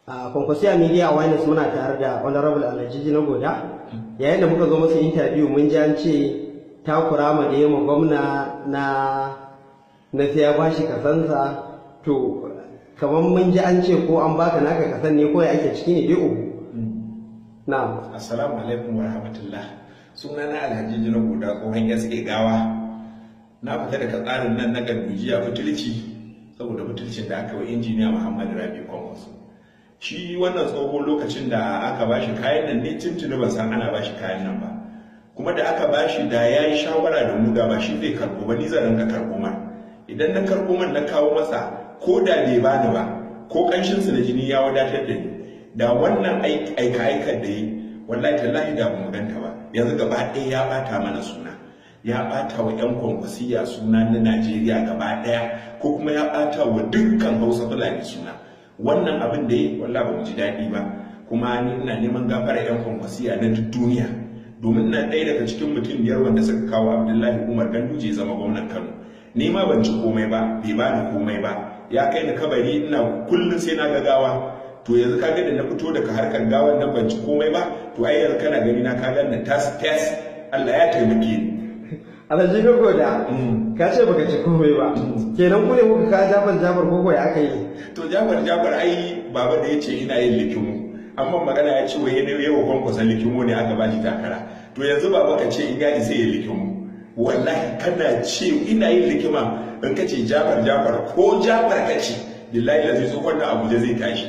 a Kwankwasiya Media Awareness muna tare da Honorable Alhaji na Goda. Yayin da muka zo masa interview mun ji an ce takura da yamma gwamna na sai ya bashi kasansa, to kamar mun ji an ce ko an baka naka kasan ne ko ya ake ciki ne dai uku. Na'am. Assalamu alaikum wa rahmatullah. Sunana Alhaji na Goda tsohon SA Gawa. Na fita daga tsarin nan na gargajiya butulci saboda butulcin da aka yi wa injiniya Muhammad Rabi Kwankwaso. Shi wannan tsohon lokacin da aka bashi kayan nan ne tuntuni ban san ana bashi kayan nan ba, kuma da aka bashi da ya yi shawara da mu da ba shi zai karɓo ba, ni zan rinka karɓo ma. Idan na karɓo man na kawo masa, ko da bai bani ba ko ƙanshinsa da jini ya wadatar da ni, da wannan aika-aikar da yi wallahi tallahi da mu ganta ba. Yanzu gaba ɗaya ya ɓata mana suna, ya ɓata wa 'yan Kwankwasiya suna na Najeriya gaba ɗaya, ko kuma ya ɓata wa dukkan Hausa Fulani suna. Wannan abin da yi wallahi ba mu ji daɗi ba, kuma ni ina neman gafara 'yan Kwankwasiya na duk duniya, domin ina ɗaya daga cikin mutum biyar wanda suka kawo Abdullahi Umar Ganduje zama gwamnan Kano. Ni ma ban ci komai ba, bai bani komai ba, ya kai ni kabari ina kullum sai na ga gawa. To yanzu ka ga da na fito daga harkar gawan nan ban ci komai ba, to ai yanzu kana gani na ka ga nan tas Allah ya taimake ni. Alhaji na Goda, ka ce baka ci komai ba, kenan ku ne kuka ka Jafar koko ya aka yi? To Jafar ai baba da ya ce ina yin likimu, amma magana ya ce wai yawa Kwankwason likimu ne aka ba shi takara. To yanzu baba ka ce in ya isa yin likimu, wallahi kana ce ina yin likima, in ka ce Jafar ko Jafar ka ce, billahi la zai so wannan Abuja zai tashi.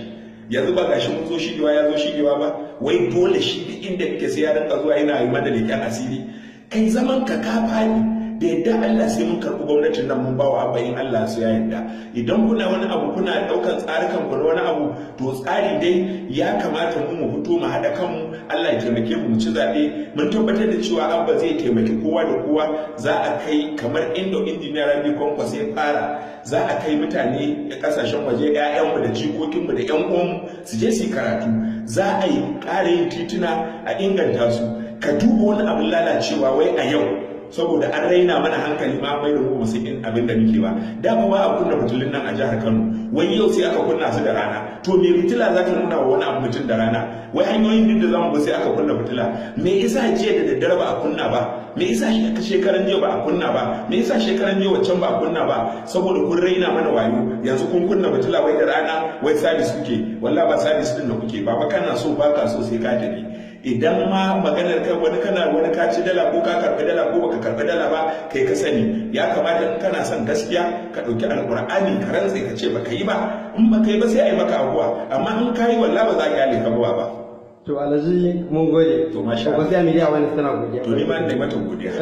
Yanzu ba gashi mun zo shigewa ya zo shigewa ba, wai dole shi duk inda kake sai ya rinka zuwa yana yi mana leken asiri. Kai zaman ka fadi da yadda Allah sai mun karɓi gwamnatin nan mun bawa abayin Allah su ya yadda. Idan kuna wani abu kuna ɗaukan tsarukan ku na wani abu, to tsari dai ya kamata mu fito mu haɗa kanmu, Allah ya taimake mu ci zaɓe. Mun tabbatar da cewa Abba zai taimaki kowa da kowa, za a kai kamar inda injiniya Rabi Kwankwaso ya fara, za a kai mutane ƙasashen waje, 'ya'yanmu da jikokinmu da 'yan uwanmu su je su yi karatu, za a yi ƙara yin tituna a inganta su. Ka duba wani abin lalacewa wai a yau, saboda an raina mana hankali ma mai da mu sai in abin da muke ba. Da ba a kunna fitilun nan a jihar Kano, wai yau sai aka kunna su da rana. To me fitila za ta nuna wa wani abu mutum da rana? Wai hanyoyin duk da zamu ba sai aka kunna fitila. Me yasa jiya da daddare ba a kunna ba? Me yasa shekaran jiya ba a kunna ba? Me yasa shekaran jiya wancan ba a kunna ba? Saboda kun raina mana wayo. Yanzu kun kunna fitila wai da rana, wai sabis kuke. Wallahi ba sabis din da kuke ba kana so ba ka so sai ka tafi. Idan ma maganar kai wani ka ci dala ko ka karbi dala ko baka karbi dala ba, kai ka sani. Ya kamata in kana son gaskiya ka dauki alqur'ani ka rantsa ka ce baka yi ba, in baka yi ba sai a yi maka abuwa, amma in kai wallahi ba za ka yi ka ba. To Alhaji mun gode. To masha Allah. Kwankwasiya Media Awareness tana godiya. To ni ma ne mata godiya.